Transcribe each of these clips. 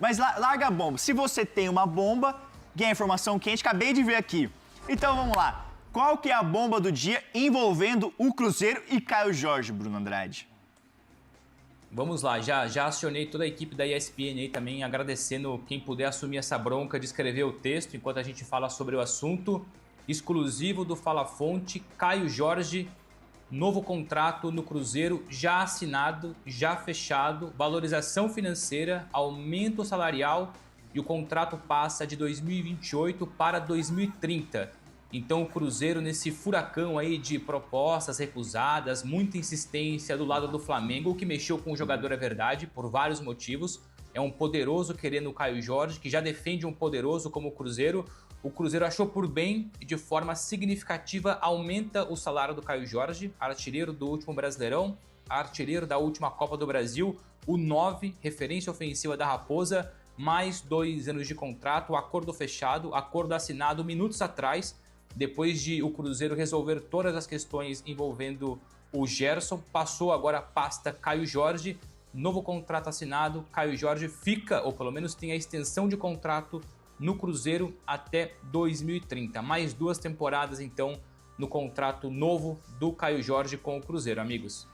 Mas larga a bomba. Se você tem uma bomba, ganha informação quente, acabei de ver aqui. Então vamos lá. Qual que é a bomba do dia envolvendo o Cruzeiro e Caio Jorge, Bruno Andrade? Vamos lá, já acionei toda a equipe da ESPN aí também, agradecendo quem puder assumir essa bronca de escrever o texto enquanto a gente fala sobre o assunto. Exclusivo do Fala Fonte, Caio Jorge, novo contrato no Cruzeiro, já assinado, já fechado, valorização financeira, aumento salarial e o contrato passa de 2028 para 2030. Então o Cruzeiro nesse furacão aí de propostas recusadas, muita insistência do lado do Flamengo, o que mexeu com o jogador é verdade, por vários motivos. É um poderoso querendo o Caio Jorge, que já defende um poderoso como o Cruzeiro. O Cruzeiro achou por bem e de forma significativa aumenta o salário do Caio Jorge, artilheiro do último Brasileirão, artilheiro da última Copa do Brasil, o 9, referência ofensiva da Raposa, mais 2 anos de contrato, acordo fechado, acordo assinado minutos atrás, depois de o Cruzeiro resolver todas as questões envolvendo o Gerson, passou agora a pasta Caio Jorge, novo contrato assinado, Caio Jorge fica, ou pelo menos tem a extensão de contrato no Cruzeiro até 2030. Mais 2 temporadas, então, no contrato novo do Caio Jorge com o Cruzeiro, amigos.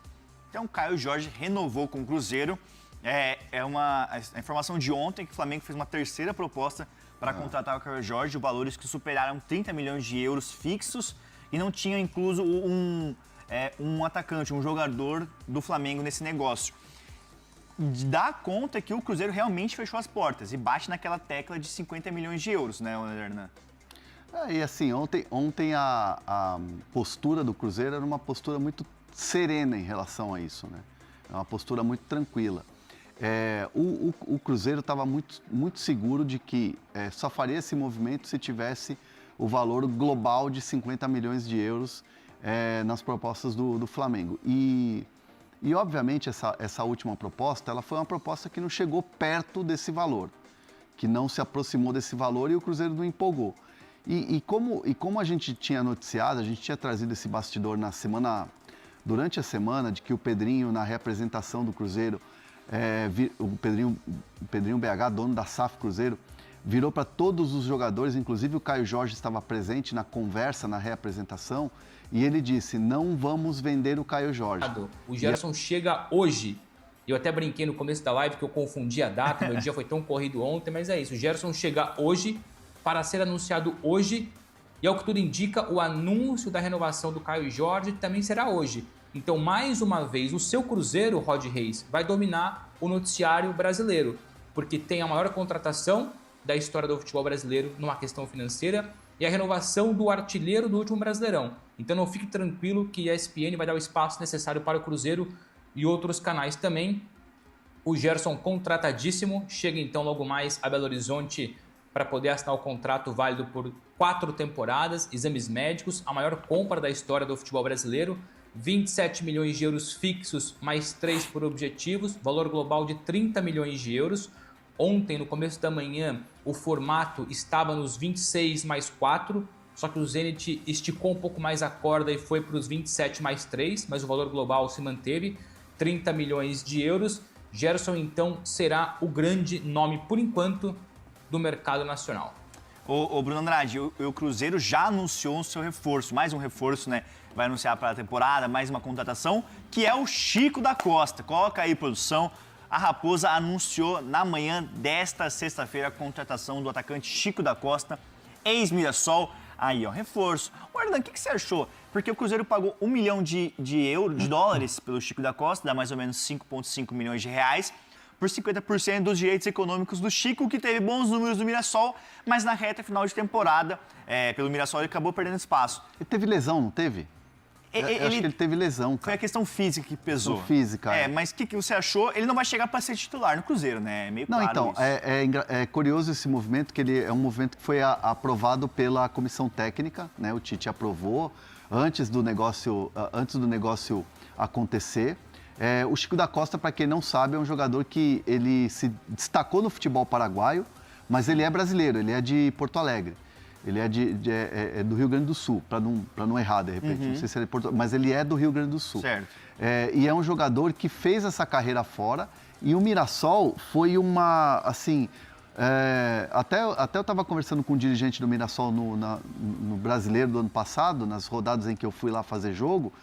Então, Caio Jorge renovou com o Cruzeiro. A informação de ontem que o Flamengo fez uma terceira proposta para contratar o Caio Jorge, valores que superaram 30 milhões de euros fixos e não tinha incluso um atacante, um jogador do Flamengo nesse negócio. Dá conta que o Cruzeiro realmente fechou as portas e bate naquela tecla de 50 milhões de euros, né, Hernan? E assim, ontem a postura do Cruzeiro era uma postura muito serena em relação a isso, né? É uma postura muito tranquila. O Cruzeiro estava muito seguro de que só faria esse movimento se tivesse o valor global de 50 milhões de euros nas propostas do Flamengo. E obviamente, essa última proposta, ela foi uma proposta que não chegou perto desse valor, que não se aproximou desse valor e o Cruzeiro não empolgou. E como a gente tinha noticiado, a gente tinha trazido esse bastidor durante a semana, de que o Pedrinho, na representação do Cruzeiro, o Pedrinho BH, dono da SAF Cruzeiro, virou para todos os jogadores, inclusive o Caio Jorge estava presente na conversa, na reapresentação, e ele disse, não vamos vender o Caio Jorge. O Gerson chega hoje. Eu até brinquei no começo da live que eu confundi a data, meu dia foi tão corrido ontem, mas é isso. O Gerson chega hoje para ser anunciado hoje, e ao que tudo indica, o anúncio da renovação do Caio Jorge também será hoje. Então, mais uma vez, o seu Cruzeiro, Rod Reis, vai dominar o noticiário brasileiro, porque tem a maior contratação da história do futebol brasileiro numa questão financeira e a renovação do artilheiro do último Brasileirão. Então, não fique tranquilo que a ESPN vai dar o espaço necessário para o Cruzeiro e outros canais também. O Gerson contratadíssimo, chega então logo mais a Belo Horizonte para poder assinar o contrato válido por 4 temporadas, exames médicos, a maior compra da história do futebol brasileiro, 27 milhões de euros fixos, mais 3 por objetivos, valor global de 30 milhões de euros. Ontem, no começo da manhã, o formato estava nos 26 mais 4, só que o Zenit esticou um pouco mais a corda e foi para os 27 mais 3, mas o valor global se manteve, 30 milhões de euros. Gerson, então, será o grande nome, por enquanto, do mercado nacional. Ô Bruno Andrade, o Cruzeiro já anunciou o seu reforço, mais um reforço, né? Vai anunciar para a temporada, mais uma contratação, que é o Chico da Costa. Coloca aí, produção. A Raposa anunciou na manhã desta sexta-feira a contratação do atacante Chico da Costa, ex-Mirassol. Aí, ó, reforço. O Hernan, o que você achou? Porque o Cruzeiro pagou 1 milhão de dólares pelo Chico da Costa, dá mais ou menos 5,5 milhões de reais, por 50% dos direitos econômicos do Chico, que teve bons números do Mirassol, mas na reta final de temporada, pelo Mirassol, ele acabou perdendo espaço. Ele teve lesão, não teve? Eu acho que ele teve lesão, cara. Foi a questão física que pesou. Questão física, mas o que você achou? Ele não vai chegar para ser titular no Cruzeiro, né? É meio claro então, isso. É curioso esse movimento, que ele é um movimento que foi aprovado pela comissão técnica, né? O Tite aprovou antes do negócio acontecer. O Chico da Costa, para quem não sabe, é um jogador que ele se destacou no futebol paraguaio, mas ele é brasileiro, ele é de Porto Alegre. Ele é do Rio Grande do Sul, para não errar de repente. Não sei se ele é de Porto, mas ele é do Rio Grande do Sul. Certo. E é um jogador que fez essa carreira fora E o Mirassol foi uma, assim, até eu estava conversando com um dirigente do Mirassol no Brasileiro do ano passado, nas rodadas em que eu fui lá fazer jogo,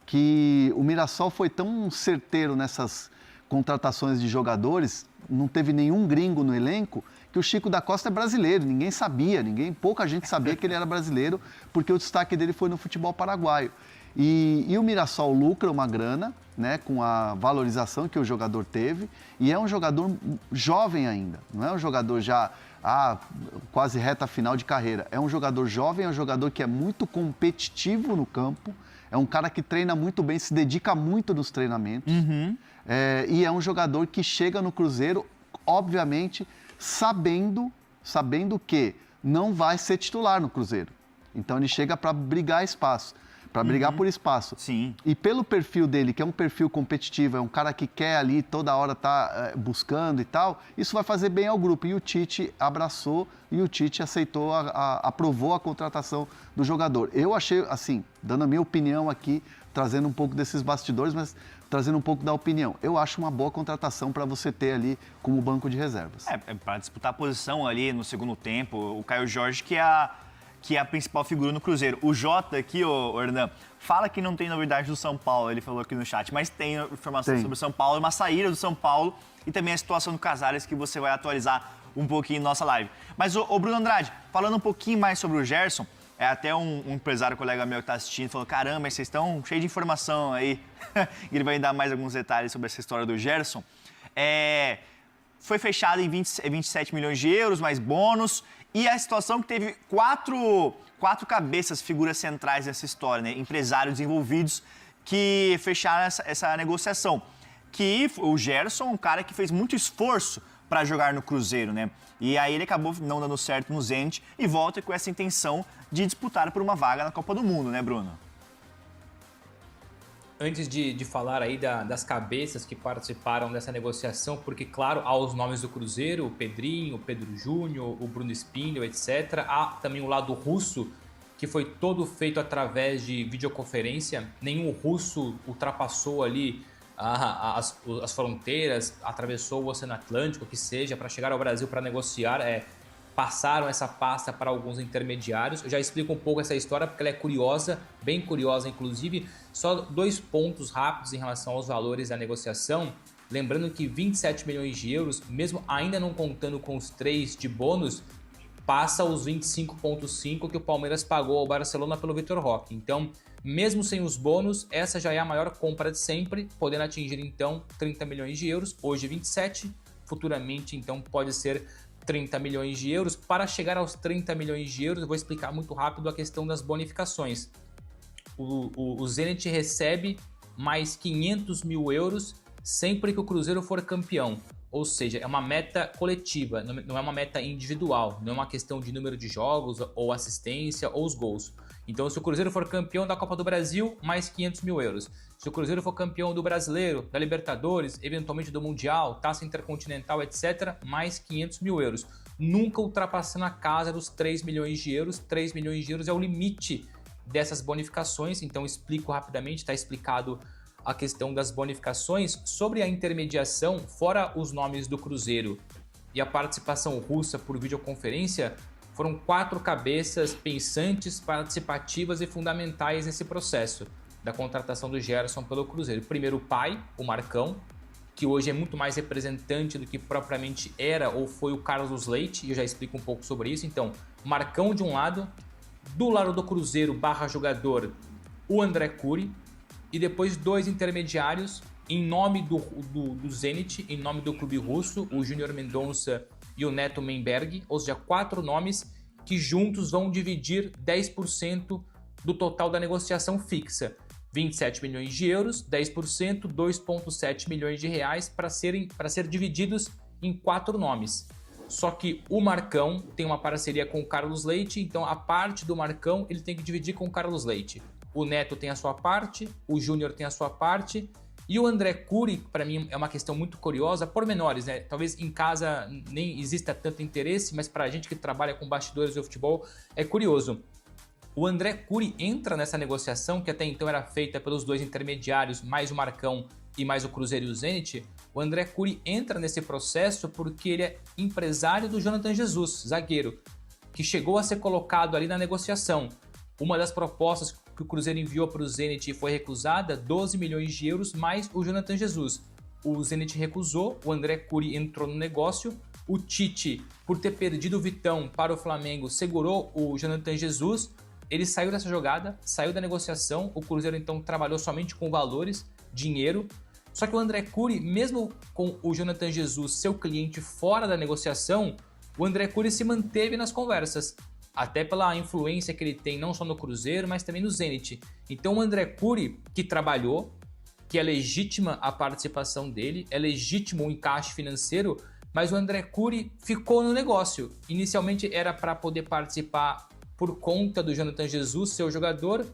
que o Mirassol foi tão certeiro nessas contratações de jogadores, não teve nenhum gringo no elenco, que o Chico da Costa é brasileiro, ninguém sabia, pouca gente sabia que ele era brasileiro, porque o destaque dele foi no futebol paraguaio. E o Mirassol lucra uma grana, né, com a valorização que o jogador teve, e é um jogador jovem ainda, não é um jogador já quase reta final de carreira. É um jogador jovem, é um jogador que é muito competitivo no campo, é um cara que treina muito bem, se dedica muito nos treinamentos, e é um jogador que chega no Cruzeiro, obviamente, sabendo que não vai ser titular no Cruzeiro. Então ele chega para brigar espaço. Para brigar por espaço. Sim. E pelo perfil dele, que é um perfil competitivo, é um cara que quer ali toda hora estar buscando e tal, isso vai fazer bem ao grupo. E o Tite abraçou e o Tite aceitou, aprovou a contratação do jogador. Eu achei, assim, dando a minha opinião aqui, trazendo um pouco desses bastidores, mas trazendo um pouco da opinião. Eu acho uma boa contratação para você ter ali como banco de reservas. É para disputar a posição ali no segundo tempo. O Caio Jorge, que é a principal figura no Cruzeiro. O Jota aqui, o Hernan, fala que não tem novidade do São Paulo, ele falou aqui no chat, mas tem informação sobre o São Paulo, uma saída do São Paulo e também a situação do Casares, que você vai atualizar um pouquinho em nossa live. Mas, o Bruno Andrade, falando um pouquinho mais sobre o Gerson, até um empresário colega meu que está assistindo falou, caramba, vocês estão cheios de informação aí. Ele vai dar mais alguns detalhes sobre essa história do Gerson. Foi fechado em 27 milhões de euros, mais bônus. E a situação que teve quatro cabeças, figuras centrais nessa história, né? Empresários envolvidos que fecharam essa negociação. Que o Gerson, um cara que fez muito esforço para jogar no Cruzeiro, né? E aí ele acabou não dando certo no Zenit e volta com essa intenção de disputar por uma vaga na Copa do Mundo, né, Bruno? Antes de falar aí das cabeças que participaram dessa negociação, porque, claro, há os nomes do Cruzeiro, o Pedrinho, o Pedro Júnior, o Bruno Spindel, etc. Há também o lado russo, que foi todo feito através de videoconferência. Nenhum russo ultrapassou ali as fronteiras, atravessou o Oceano Atlântico, que seja, para chegar ao Brasil para negociar. Passaram essa pasta para alguns intermediários. Eu já explico um pouco essa história porque ela é curiosa, bem curiosa inclusive. Só 2 pontos rápidos em relação aos valores da negociação. Lembrando que 27 milhões de euros, mesmo ainda não contando com os 3 de bônus, passa os 25,5 que o Palmeiras pagou ao Barcelona pelo Vitor Roque. Então, mesmo sem os bônus, essa já é a maior compra de sempre, podendo atingir então 30 milhões de euros. Hoje 27, futuramente então pode ser 30 milhões de euros. Para chegar aos 30 milhões de euros, eu vou explicar muito rápido a questão das bonificações. O Zenit recebe mais 500 mil euros sempre que o Cruzeiro for campeão. Ou seja, é uma meta coletiva, não é uma meta individual, não é uma questão de número de jogos ou assistência ou os gols. Então, se o Cruzeiro for campeão da Copa do Brasil, mais 500 mil euros. Se o Cruzeiro for campeão do Brasileiro, da Libertadores, eventualmente do Mundial, Taça Intercontinental, etc., mais 500 mil euros. Nunca ultrapassando a casa dos 3 milhões de euros. 3 milhões de euros é o limite dessas bonificações. Então, explico rapidamente, está explicado a questão das bonificações. Sobre a intermediação, fora os nomes do Cruzeiro e a participação russa por videoconferência, foram 4 cabeças pensantes, participativas e fundamentais nesse processo da contratação do Gerson pelo Cruzeiro. Primeiro o pai, o Marcão, que hoje é muito mais representante do que propriamente era ou foi o Carlos Leite, e eu já explico um pouco sobre isso. Então, Marcão de um lado, do lado do Cruzeiro / jogador, o André Curi, e depois 2 intermediários em nome do Zenit, em nome do clube russo, o Júnior Mendonça e o Neto Menberg, ou seja, 4 nomes que juntos vão dividir 10% do total da negociação fixa. 27 milhões de euros, 10%, 2,7 milhões de reais para ser divididos em 4 nomes. Só que o Marcão tem uma parceria com o Carlos Leite, então a parte do Marcão ele tem que dividir com o Carlos Leite. O Neto tem a sua parte, o Júnior tem a sua parte, e o André Curi, para mim, é uma questão muito curiosa, pormenores, né? Talvez em casa nem exista tanto interesse, mas para a gente que trabalha com bastidores do futebol, é curioso. O André Curi entra nessa negociação, que até então era feita pelos 2 intermediários, mais o Marcão e mais o Cruzeiro e o Zenit, o André Curi entra nesse processo porque ele é empresário do Jonathan Jesus, zagueiro, que chegou a ser colocado ali na negociação. Uma das propostas que o Cruzeiro enviou para o Zenit foi recusada, 12 milhões de euros mais o Jonathan Jesus. O Zenit recusou, o André Curi entrou no negócio, o Tite, por ter perdido o Vitão para o Flamengo, segurou o Jonathan Jesus, ele saiu dessa jogada, saiu da negociação, o Cruzeiro então trabalhou somente com valores, dinheiro, só que o André Curi, mesmo com o Jonathan Jesus, seu cliente fora da negociação, o André Curi se manteve nas conversas, até pela influência que ele tem não só no Cruzeiro, mas também no Zenit. Então o André Curi, que trabalhou, que é legítima a participação dele, é legítimo o encaixe financeiro, mas o André Curi ficou no negócio. Inicialmente era para poder participar por conta do Jonathan Jesus, seu jogador,